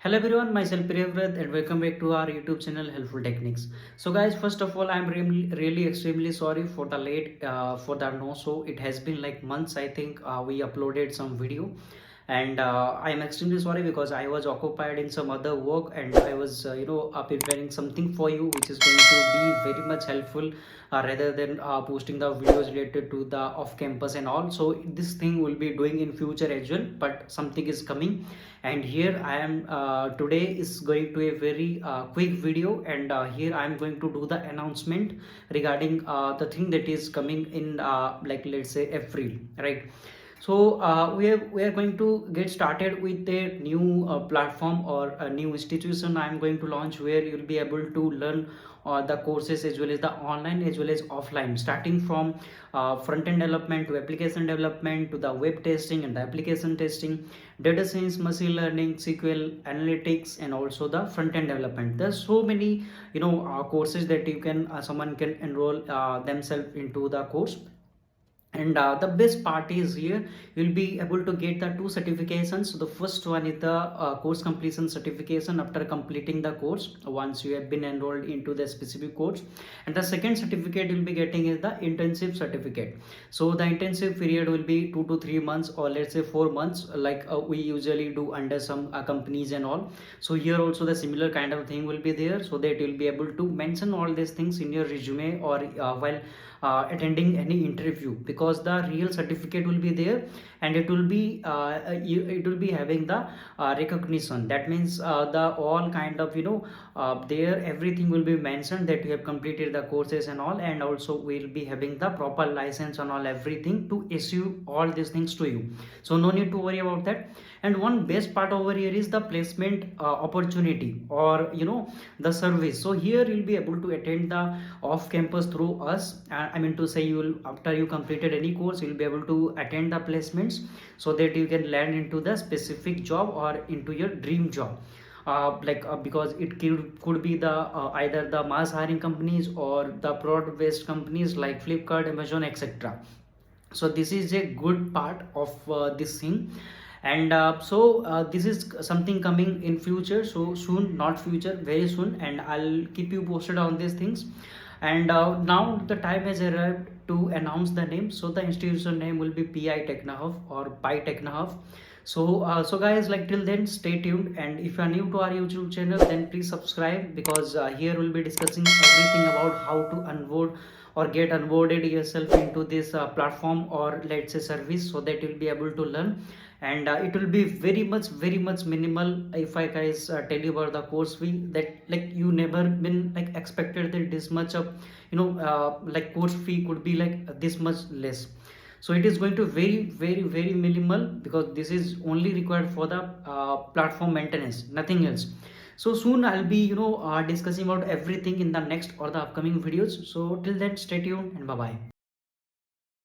Hello everyone, myself Priyavrat and welcome back to our YouTube channel Helpful Techniques. So guys, first of all, I'm really extremely sorry for the late for the no show. It has been like months. I think we uploaded some video, and I'm extremely sorry because I was occupied in some other work and I was preparing something for you which is going to be very much helpful rather than posting the videos related to the off campus and all. So this thing will be doing in future as well, but something is coming, and here I am today is going to a very quick video, and here I am going to do the announcement regarding the thing that is coming in like let's say April, right? So we are going to get started with a new platform or a new institution I am going to launch, where you'll be able to learn the courses as well as the online as well as offline, starting from front-end development to application development to the web testing and the application testing, data science, machine learning, SQL analytics, and also the front-end development. There's so many courses that you can someone can enroll themselves into the course. And the best part is here you'll be able to get the two certifications. So the first one is the course completion certification after completing the course once you have been enrolled into the specific course, and the second certificate you'll be getting is the intensive certificate. So the intensive period will be 2 to 3 months, or let's say 4 months, like we usually do under some companies and all. So here also the similar kind of thing will be there, so that you'll be able to mention all these things in your resume or while attending any interview, because the real certificate will be there, and it will be it will be having the recognition. That means the all kind of there everything will be mentioned that you have completed the courses and all, and also will be having the proper license and all everything to issue all these things to you. So no need to worry about that. And one best part over here is the placement opportunity, or the service. So here you'll be able to attend the off campus through us. I mean to say, you will, after you completed any course, you'll be able to attend the placements, so that you can land into the specific job or into your dream job. Because it could be the either the mass hiring companies or the product based companies like Flipkart, Amazon, etc. So this is a good part of this thing. And this is something coming in future, so soon, not future, very soon, and I'll keep you posted on these things. And now the time has arrived to announce the name. So the institution name will be PI Technahub or Pi Technahub. So guys, like till then, stay tuned, and if you are new to our YouTube channel, then please subscribe, because here we'll be discussing everything about how to onboard or get onboarded yourself into this platform, or let's say service, so that you'll be able to learn. And it will be very much minimal. If I guys tell you about the course fee, that like you never been like expected that this much of like course fee could be like this much less. So it is going to very minimal, because this is only required for the platform maintenance, nothing else. So soon I'll be discussing about everything in the next or the upcoming videos. So till then, stay tuned and bye bye.